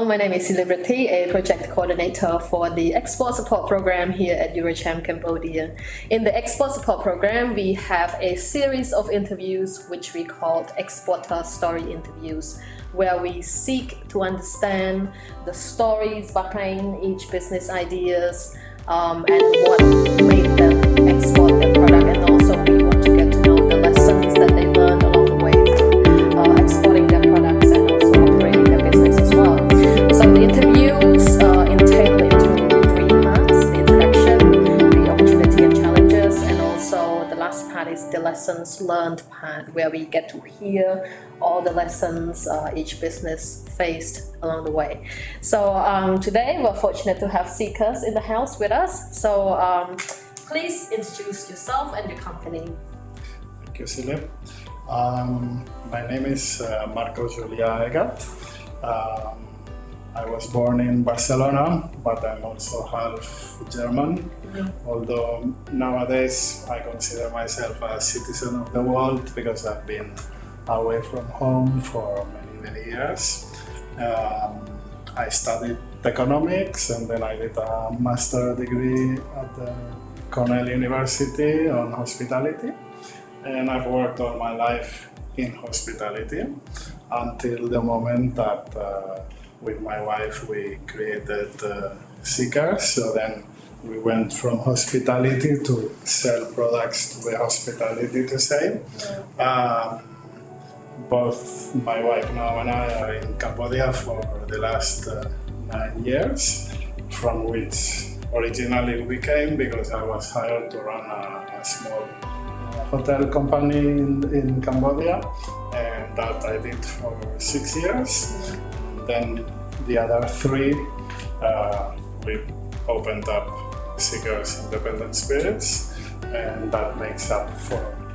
my name is Celebrity, a project coordinator for the Export Support Program here at EuroCham, Cambodia. In the Export Support Program, we have a series of interviews which we called Exporter Story Interviews, where we seek to understand the stories behind each business ideas and what made them export their product, and also we want to get to know the lessons that they learned along the way through exporting their products and also operating their business as well. So the interviews entail into 3 parts: the introduction, the opportunity and challenges, and also the last part is the lessons learned part, where we get to hear all the lessons each business faced along the way. So today we're fortunate to have seekers in the house with us. So please introduce yourself and your company. Thank you, Silip. My name is Marco Julia Egat. I was born in Barcelona, but I'm also half German. Although nowadays I consider myself a citizen of the world because I've been away from home for many years. I studied economics and then I did a master degree at the Cornell University on hospitality, and I've worked all my life in hospitality until the moment that with my wife we created Seekers. So then we went from hospitality to sell products to the hospitality to sale. Both my wife now and I are in Cambodia for the last 9 years, from which originally we came because I was hired to run a small hotel company in Cambodia, and that I did for 6 years. Then the other 3, we opened up Seekers Independent Spirits, and that makes up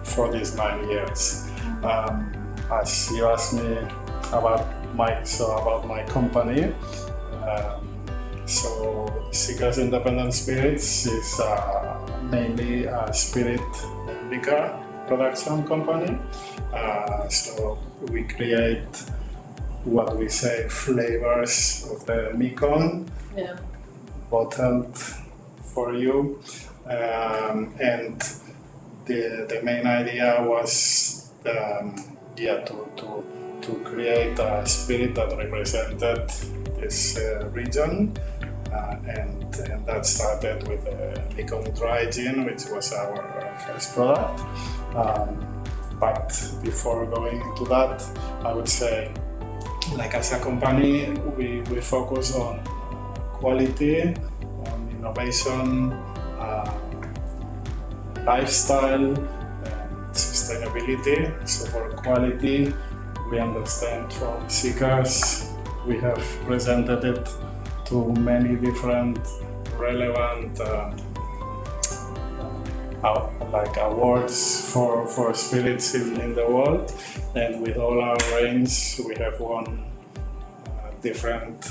for these 9 years. As you asked me about my company, so Seekers Independent Spirits is mainly a spirit and liquor production company. So we create what we say flavors of the Mekong, bottled for you, and the main idea was to create a spirit that represented this region, and that started with the Mekong dry gin, which was our first product. But before going into that, I would say, like as a company, we focus on quality, on innovation, lifestyle, sustainability. So for quality, we understand from Seekers, we have presented it to many different relevant awards for spirits in the world, and with all our range we have won different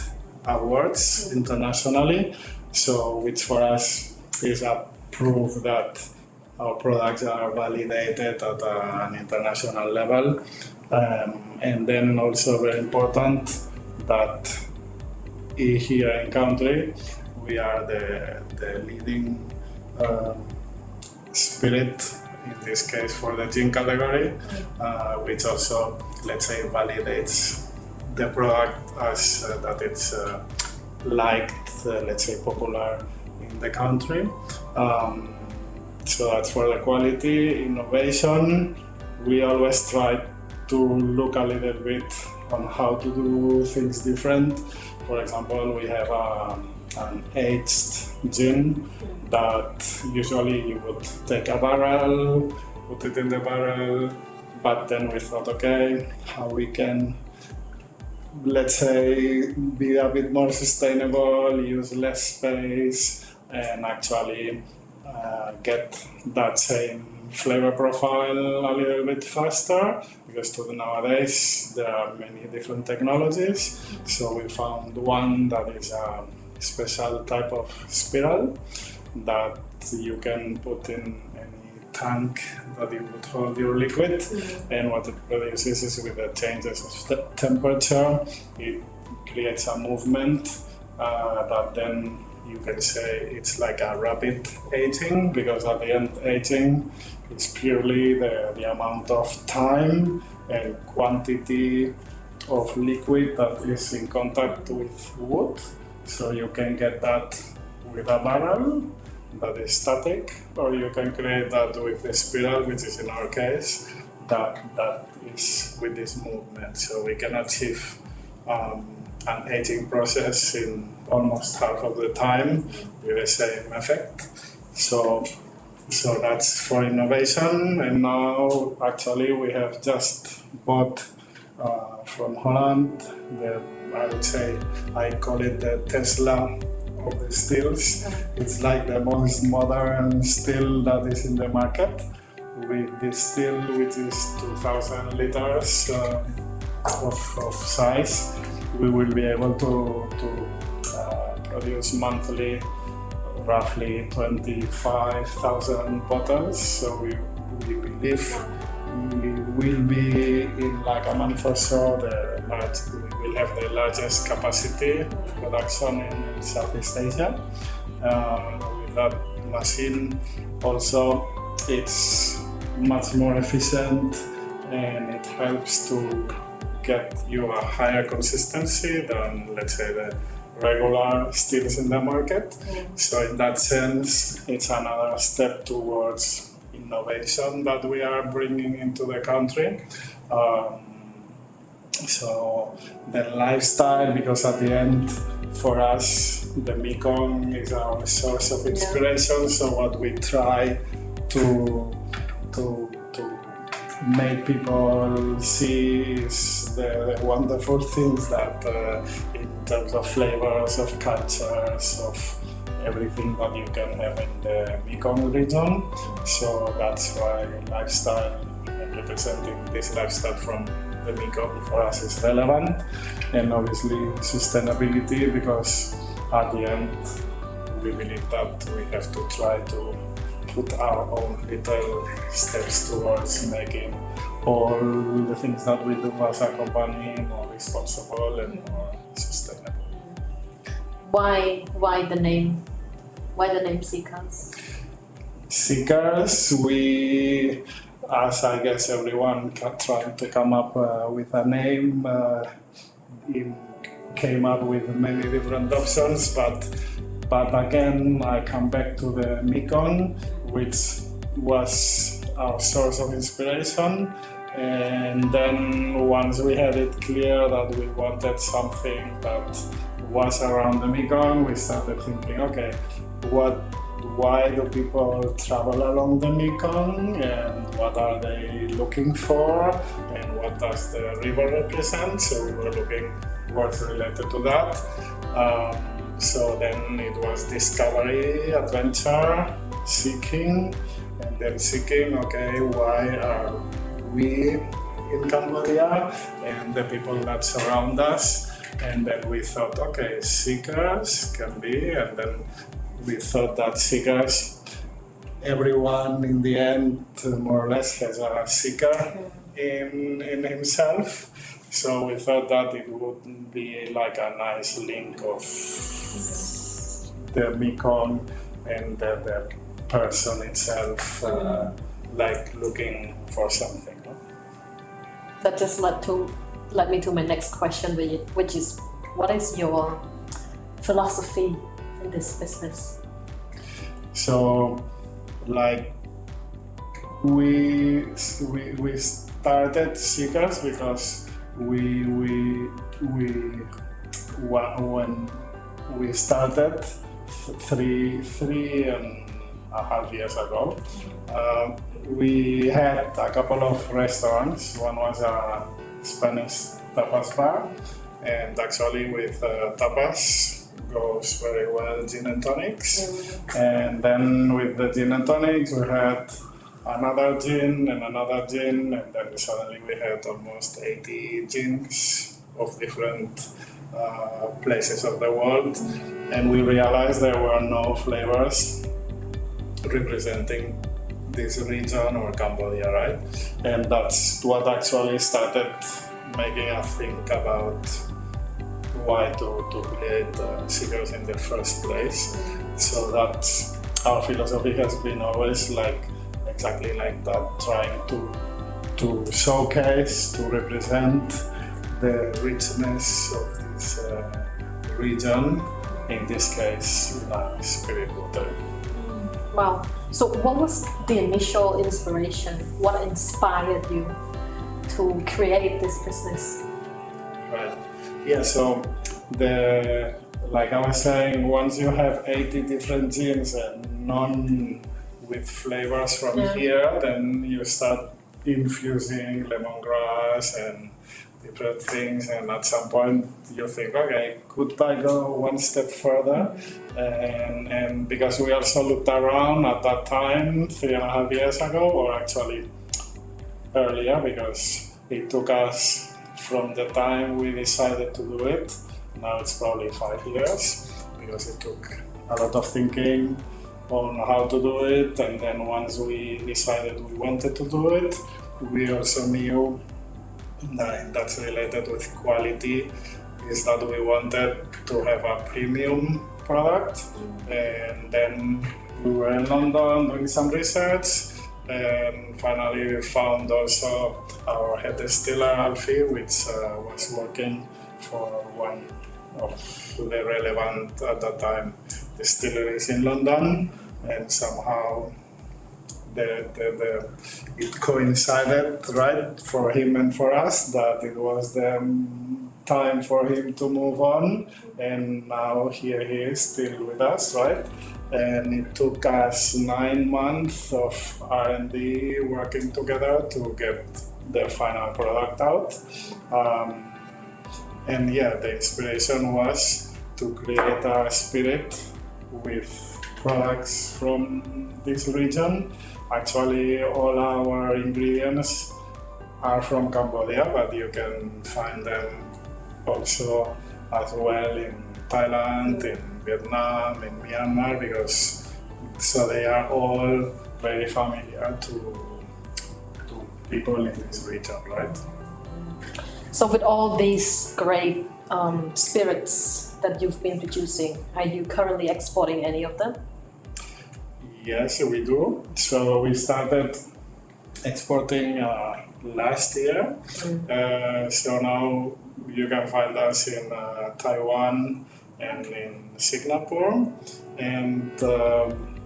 awards internationally, so which for us is a proof that our products are validated at an international level, and then also very important that here in country we are the leading spirit, in this case for the gin category, which also, let's say, validates the product as that it's liked, let's say, popular in the country. So that's for the quality. Innovation, we always try to look a little bit on how to do things different. For example, we have an aged gin that usually you would take a barrel, put it in the barrel, but then we thought, okay, how we can, let's say, be a bit more sustainable, use less space, and actually get that same flavor profile a little bit faster, because nowadays there are many different technologies. So we found one that is a special type of spiral that you can put in any tank that it would hold your liquid, and what it produces is, with the changes of temperature, it creates a movement that then you can say it's like a rapid aging, because at the end aging is purely the amount of time and quantity of liquid that is in contact with wood. So you can get that with a barrel that is static, or you can create that with the spiral, which is in our case, that is with this movement. So we can achieve an aging process in almost half of the time with the same effect. So that's for innovation. And now actually we have just bought from Holland I would say, I call it the Tesla of the steels. It's like the most modern steel that is in the market. With this steel, which is 2,000 liters of size, we will be able to produce monthly roughly 25,000 bottles. So we believe we will be in like a month or so we will have the largest capacity production in Southeast Asia. With that machine also, it's much more efficient and it helps to get you a higher consistency than, let's say, the regular steels in the market. So in that sense, it's another step towards innovation that we are bringing into the country. So the lifestyle, because at the end, for us, the Mekong is our source of inspiration. So what we try to make people see is the wonderful things that in terms of flavors, of cultures, of everything that you can have in the Mekong region. So that's why lifestyle, representing this lifestyle from the Mekong for us is relevant, and obviously sustainability, because at the end we believe that we have to try to put our own little steps towards making all the things that we do as a company more responsible and more sustainable. Why the name? Why the name Seekers? Seekers, we, as I guess everyone trying to come up with a name, came up with many different options, but again I come back to the Mekong, which was our source of inspiration. And then once we had it clear that we wanted something that was around the Mekong, we started thinking, okay, why do people travel along the Mekong, and what are they looking for, and what does the river represent? So we were looking what's related to that. So then it was discovery, adventure, seeking, and then seeking, okay, why are we in Cambodia and the people that surround us? And then we thought, okay, seekers can be, and then we thought that seekers, everyone in the end more or less has a seeker in himself. So we thought that it would be like a nice link of the Mekong and the person itself, like looking for something. No? That just led me to my next question, which is, what is your philosophy in this business? So, like, we started Seekers because when we started 3.5 years ago, we had a couple of restaurants. One was a Spanish tapas bar, and actually with tapas goes very well gin and tonics. And then with the gin and tonics we had another gin, and then suddenly we had almost 80 gins of different places of the world, and we realized there were no flavors representing this region or Cambodia, right? And that's what actually started making us think about why to create seekers in the first place. So that's our philosophy has been always like exactly like that, trying to showcase, to represent the richness of this region, in this case, spirit water. Wow. So what was the initial inspiration? What inspired you to create this business? Right. Yeah, so like I was saying, once you have 80 different gins and none with flavors from here, then you start infusing lemongrass and different things, and at some point you think, okay, could I go one step further? And because we also looked around at that time, 3.5 years ago, or actually earlier, because it took us from the time we decided to do it, now it's probably 5 years, because it took a lot of thinking on how to do it, and then once we decided we wanted to do it, we also knew that that's related with quality, is that we wanted to have a premium product. And then we were in London doing some research, and finally we found also our head distiller Alfie, which was working for one of the relevant at that time distilleries in London, and somehow it coincided, right, for him and for us, that it was the time for him to move on, and now here he is still with us, right? And it took us 9 months of R&D working together to get the final product out. And yeah, the inspiration was to create a spirit with products from this region. Actually, all our ingredients are from Cambodia, but you can find them also as well in Thailand, in Vietnam, in Myanmar, because so they are all very familiar to people in this region, right? So with all these great spirits that you've been producing, are you currently exporting any of them? Yes, we do. So we started exporting last year. So now you can find us in Taiwan and in Singapore. And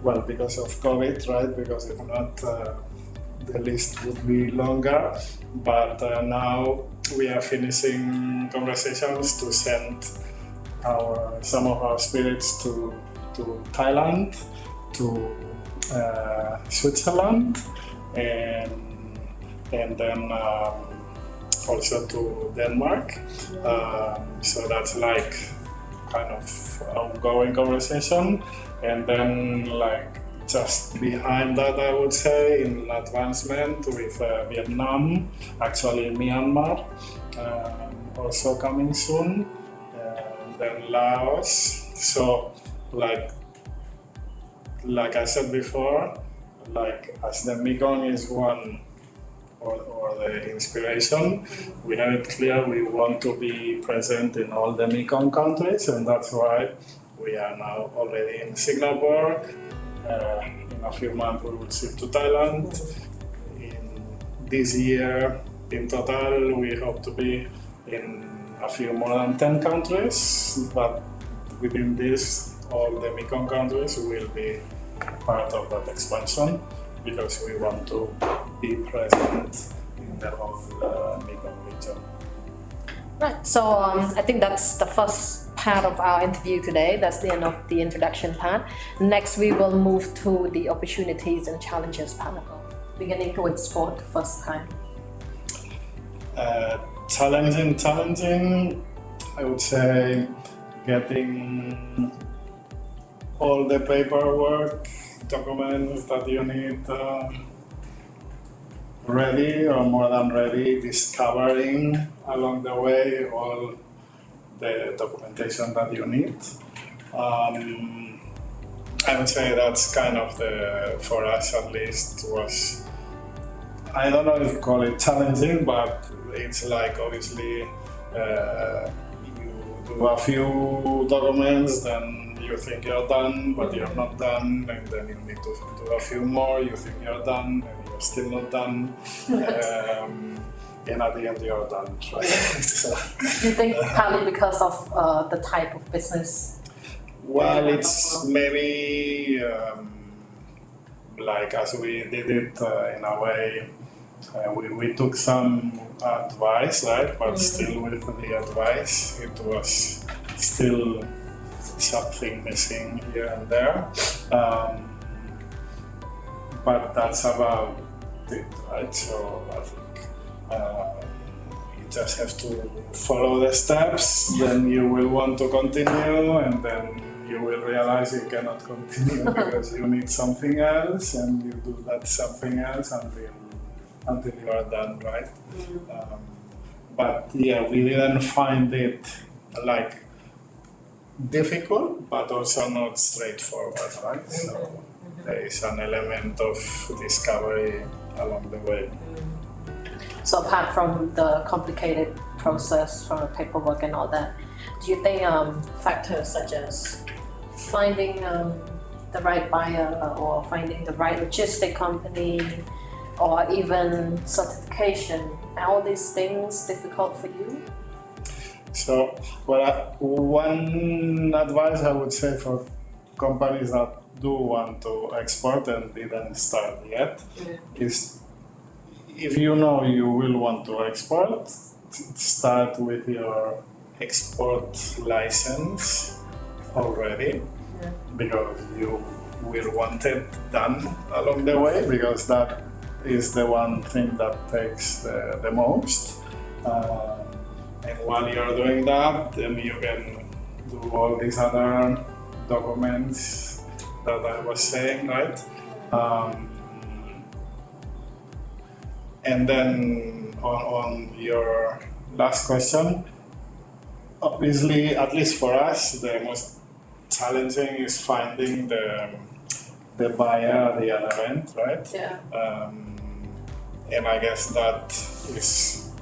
well, because of COVID, right? Because if not, the list would be longer. But now we are finishing conversations to send some of our spirits to Thailand, to Switzerland, and then also to Denmark. So that's like kind of ongoing conversation. And then like just behind that, I would say, in advancement with Vietnam, actually Myanmar, also coming soon, then Laos. So like I said before, like as the Mekong is one, or the inspiration, we have it clear we want to be present in all the Mekong countries, and that's why we are now already in Singapore. In a few months we will shift to Thailand. In this year, in total, we hope to be in a few more than 10 countries, but within this, all the Mekong countries will be part of that expansion, because we want to be present in the whole Mekong region. Right, so I think that's the first part of our interview today. That's the end of the introduction part. Next, we will move to the opportunities and challenges part, beginning to export first time. Challenging, I would say getting all the paperwork, documents that you need ready, or more than ready, discovering along the way all the documentation that you need. I would say that's kind of for us at least, was, I don't know if you call it challenging, but it's like obviously you do a few documents, then you think you're done, but you're not done, and then you need to do a few more, you think you're done, and you're still not done. And at the end you're done, right? So, Do you think partly because of the type of business? well, it's maybe like as we did it in a way, we took some advice, right? But still with the advice, it was still something missing here and there. But that's about it, right? So I think you just have to follow the steps, then you will want to continue, and then you will realize you cannot continue because you need something else, and you do that something else until you are done, right? But yeah, we didn't find it like difficult, but also not straightforward, right? So there is an element of discovery along the way. So apart from the complicated process from the paperwork and all that, do you think factors such as finding the right buyer or finding the right logistic company or even certification, are all these things difficult for you? So, well, one advice I would say for companies that do want to export and didn't start yet is, if you know you will want to export, start with your export license already, because you will want it done along the way, because that is the one thing that takes the most. And while you're doing that, then you can do all these other documents that I was saying, right? And then on your last question, obviously, at least for us, the most challenging is finding the buyer at the other end, right? Yeah. And I guess that is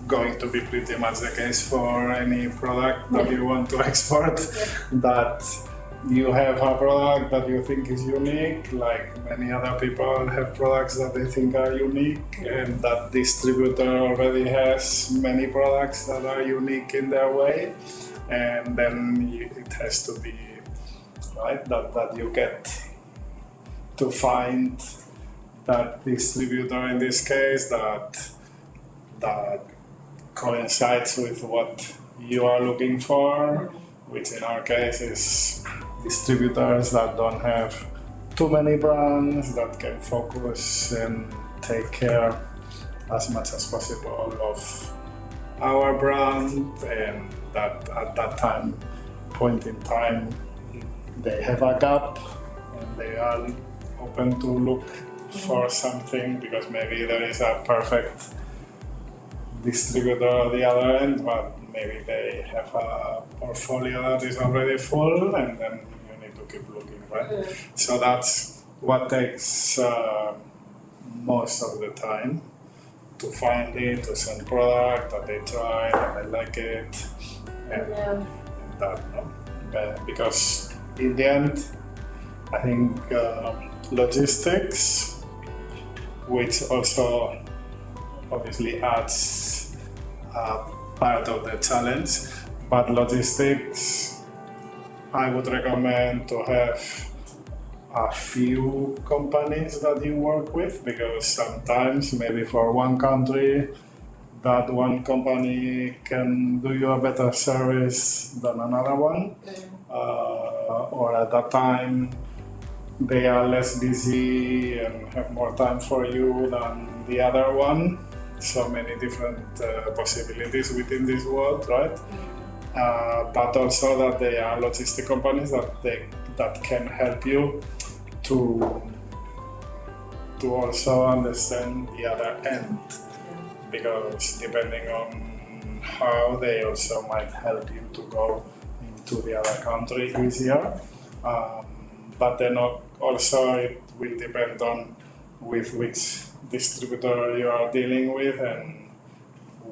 going to be pretty much the case for any product that you want to export, that you have a product that you think is unique, like many other people have products that they think are unique, and that distributor already has many products that are unique in their way, and then it has to be right that you get to find that distributor in this case that coincides with what you are looking for, which in our case is distributors that don't have too many brands, that can focus and take care as much as possible of our brand, and that at that point in time they have a gap and they are open to look for something, because maybe there is a perfect distributor at the other end, but maybe they have a portfolio that is already full, and then you need to keep looking, right? So that's what takes most of the time, to find it, to send product that they try, that they like it, and that, no? Because in the end, I think logistics, which also obviously adds part of the challenge, but logistics, I would recommend to have a few companies that you work with, because sometimes maybe for one country that one company can do you a better service than another one, or at that time they are less busy and have more time for you than the other one. So many different possibilities within this world, right? But also that they are logistic companies that can help you to also understand the other end, because depending on how they also might help you to go into the other country easier. But then also it will depend on with which distributor you are dealing with and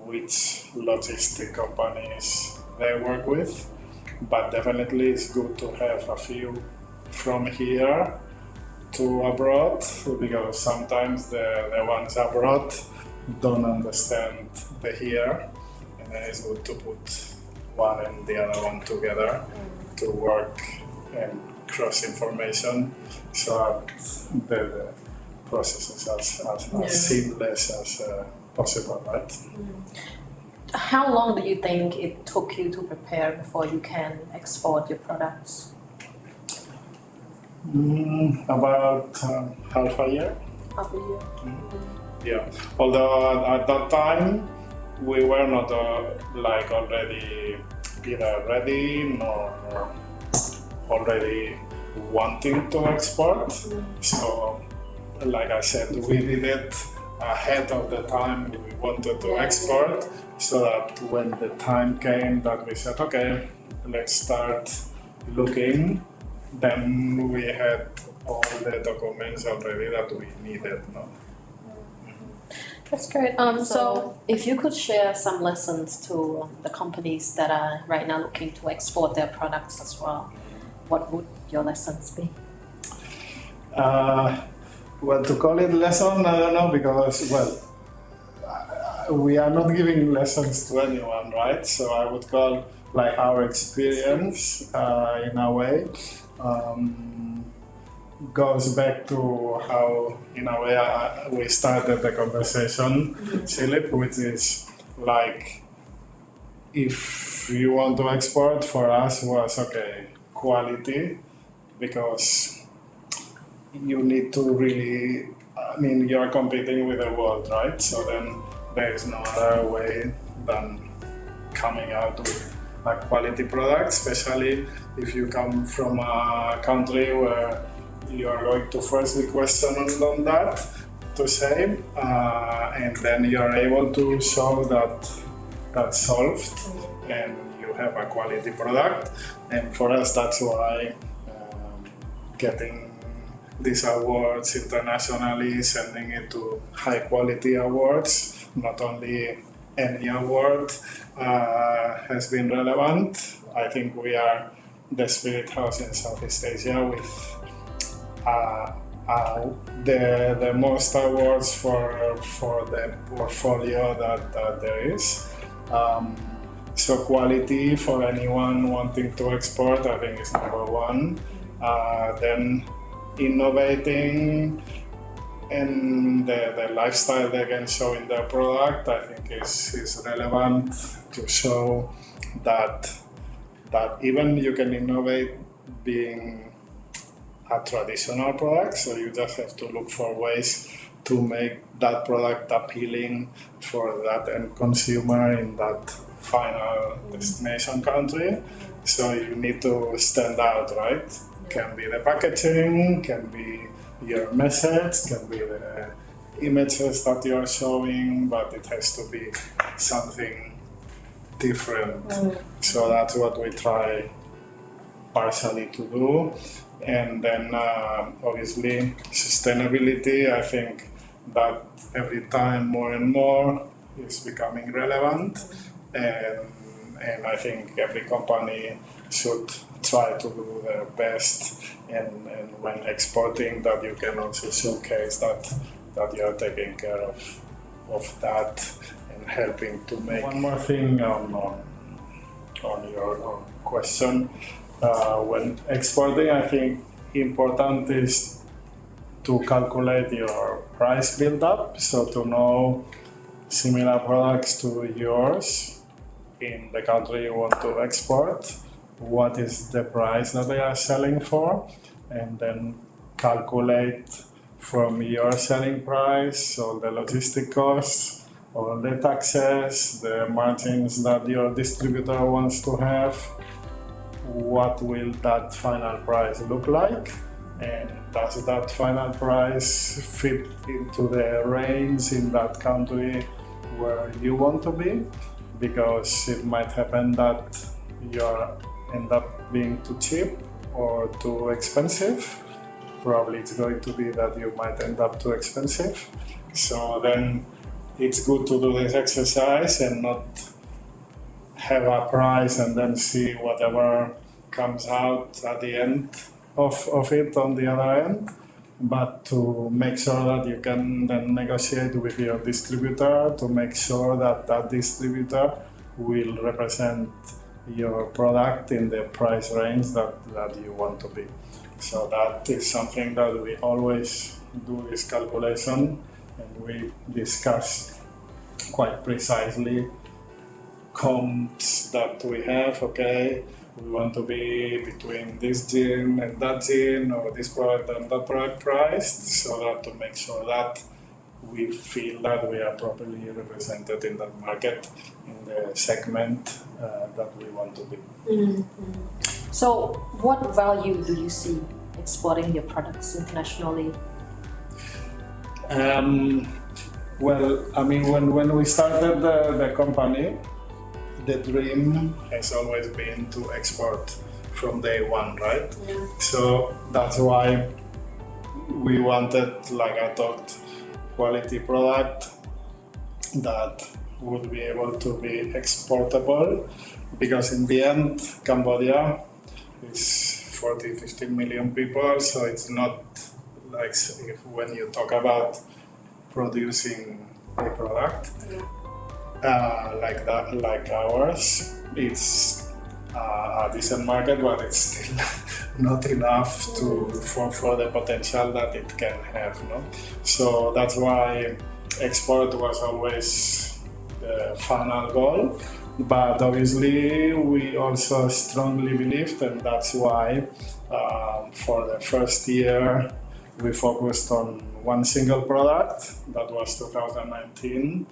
which logistic companies they work with, but definitely it's good to have a few from here to abroad, because sometimes the ones abroad don't understand the here, and then it's good to put one and the other one together to work and cross information so that the process is as seamless as possible, right? How long do you think it took you to prepare before you can export your products? About half a year. Half a year. Yeah, although at that time we were not like already either ready nor already wanting to export. So, like I said, we did it ahead of the time we wanted to export, so that when the time came that we said, okay, let's start looking, then we had all the documents already that we needed. No? That's great. So if you could share some lessons to the companies that are right now looking to export their products as well, what would your lessons be? Well, to call it lesson, I don't know, because, well, we are not giving lessons to anyone, right? So I would call like our experience in a way. Goes back to how, in a way, we started the conversation, Philip, which is like, if you want to export, for us was, okay, quality, because you need to really, I mean, you're competing with the world, right? So then there is no other way than coming out with a quality product, especially if you come from a country where you are going to first be questioned on that, to say, and then you're able to show that that's solved and you have a quality product. And for us, that's why getting these awards internationally, sending it to high quality awards, not only any award, has been relevant. I think we are the Spirit House in Southeast Asia with the most awards for the portfolio that there is. So quality for anyone wanting to export, I think, is number one. Then innovating and the lifestyle they can show in their product, I think is relevant to show that even you can innovate being a traditional product, so you just have to look for ways to make that product appealing for that end consumer in that final destination country. So you need to stand out, right? Can be the packaging, can be your message, can be the images that you're showing, but it has to be something different. So that's what we try partially to do. And then obviously sustainability, I think that every time more and more is becoming relevant, and I think every company should try to do their best, and when exporting, that you can also showcase that you are taking care of that and helping to make. One more thing on your question. When exporting, I think important is to calculate your price build-up, so to know similar products to yours in the country you want to export, what is the price that they are selling for, and then calculate from your selling price, all the logistic costs, all the taxes, the margins that your distributor wants to have, what will that final price look like, and does that final price fit into the range in that country where you want to be? Because it might happen that you end up being too cheap or too expensive. Probably it's going to be that you might end up too expensive. So then it's good to do this exercise and not have a price and then see whatever comes out at the end of it on the other end, but to make sure that you can then negotiate with your distributor to make sure that that distributor will represent your product in the price range that you want to be. So that is something that we always do this calculation, and we discuss quite precisely comps that we have. Okay, we want to be between this gene and that gene, or this product and that product priced, so that to make sure that we feel that we are properly represented in that market, in the segment that we want to be. Mm-hmm. So, what value do you see exporting your products internationally? Well, I mean, when we started the company, the dream has always been to export from day one, right? Yeah. So that's why we wanted, like I talked, quality product that would be able to be exportable, because in the end, Cambodia is 40-50 million people, so it's not like if when you talk about producing a product like that, like ours, it's a decent market, but it's still not enough for the potential that it can have, no? So that's why export was always the final goal. But obviously we also strongly believed, and that's why for the first year we focused on one single product. That was 2019,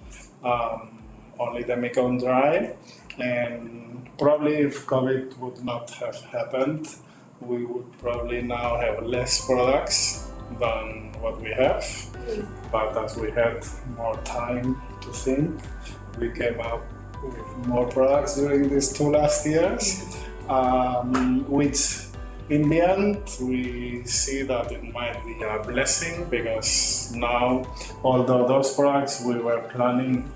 only the Mekong dry. And probably if COVID would not have happened, we would probably now have less products than what we have. But as we had more time to think, we came up with more products during these 2 last years, which in the end we see that it might be a blessing, because now, although those products we were planning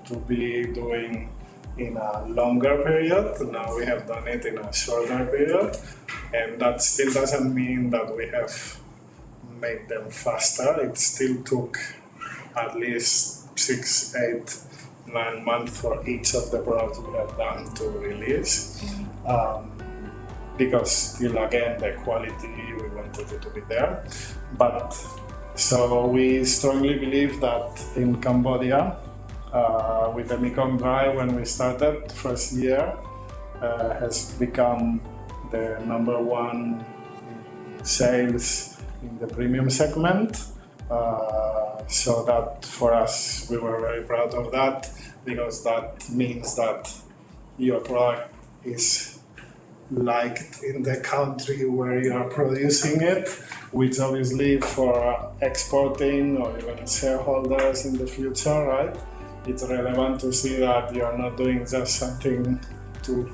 to be doing in a longer period, now we have done it in a shorter period, and that still doesn't mean that we have made them faster. It still took at least 6, 8, 9 months for each of the products we have done to release, because still again the quality we wanted it to be there. But so we strongly believe that in Cambodia, with the Mekong dry, when we started first year, has become the #1 in sales in the premium segment. So that for us, we were very proud of that, because that means that your product is liked in the country where you are producing it, which obviously for exporting or even shareholders in the future, right? It's relevant to see that you are not doing just something to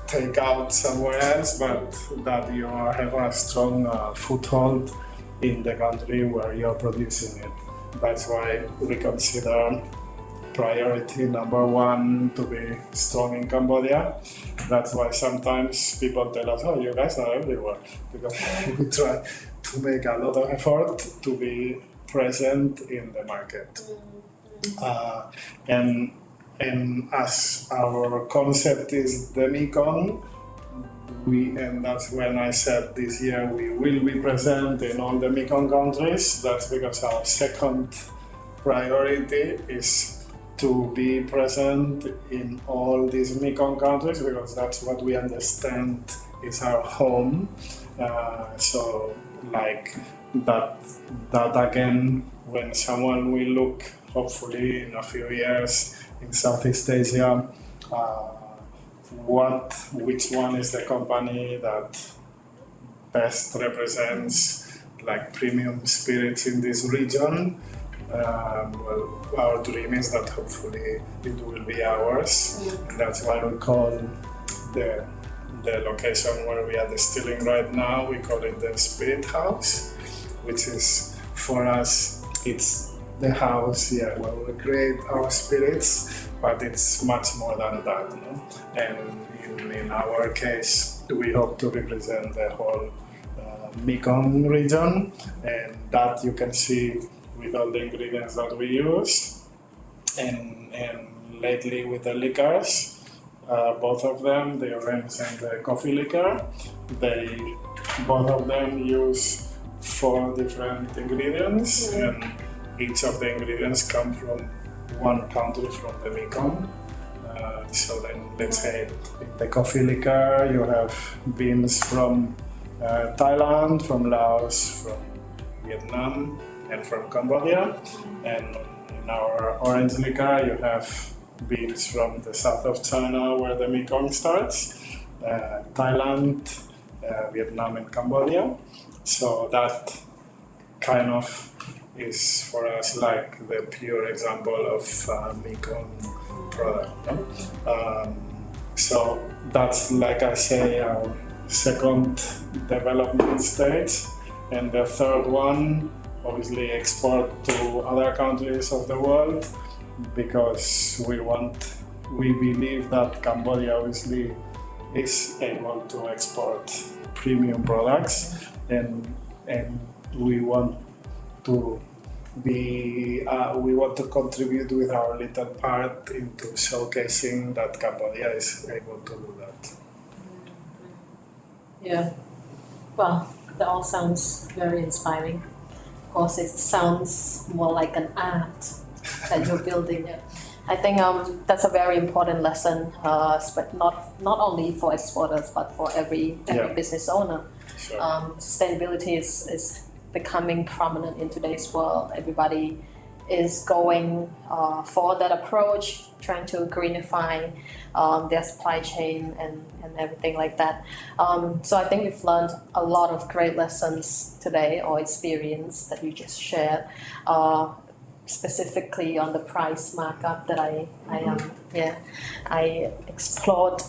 take out somewhere else, but that you have a strong foothold in the country where you're producing it. That's why we consider priority #1 to be strong in Cambodia. That's why sometimes people tell us, oh, you guys are everywhere, because we try to make a lot of effort to be present in the market. And as our concept is the Mekong, and that's when I said this year we will be present in all the Mekong countries. That's because our second priority is to be present in all these Mekong countries, because that's what we understand is our home. So like that again, when someone will look, hopefully in a few years, in Southeast Asia, which one is the company that best represents like premium spirits in this region? Well, our dream is that hopefully it will be ours, and that's why we call the location where we are distilling right now, we call it the Spirit House, which is, for us, it's the house where we create our spirits, but it's much more than that, no? And in our case, we hope to represent the whole Mekong region, and that you can see with all the ingredients that we use. And lately with the liquors, both of them, the orange and the coffee liquor, both of them use 4 different ingredients, and each of the ingredients come from one country from the Mekong. So then, let's say, in the coffee liquor, you have beans from Thailand, from Laos, from Vietnam, and from Cambodia. And in our orange liquor, you have beans from the south of China, where the Mekong starts, Thailand, Vietnam, and Cambodia. So that kind of is for us like the pure example of Mekong product. No? So that's, like I say, our second development stage, and the third one, obviously, export to other countries of the world, because we believe that Cambodia obviously is able to export premium products, and we want to contribute with our little part into showcasing that Cambodia is able to do that. Yeah, well, that all sounds very inspiring. Of course, it sounds more like an art that you're building. I think that's a very important lesson, but not only for exporters, but for every business owner. Sure. Sustainability is becoming prominent in today's world. Everybody is going for that approach, trying to greenify their supply chain and everything like that. So I think you've learned a lot of great lessons today, or experience that you just shared, specifically on the price markup that I explored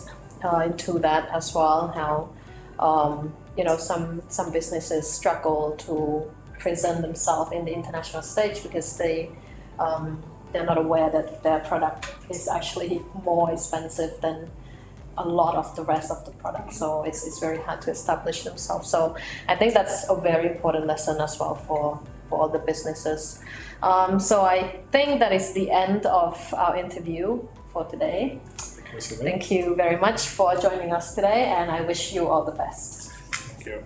into that as well. How some businesses struggle to present themselves in the international stage because they're not aware that their product is actually more expensive than a lot of the rest of the product. So it's very hard to establish themselves. So I think that's a very important lesson as well for all the businesses. So I think that is the end of our interview for today. Thank you very much for joining us today, and I wish you all the best. Thank you.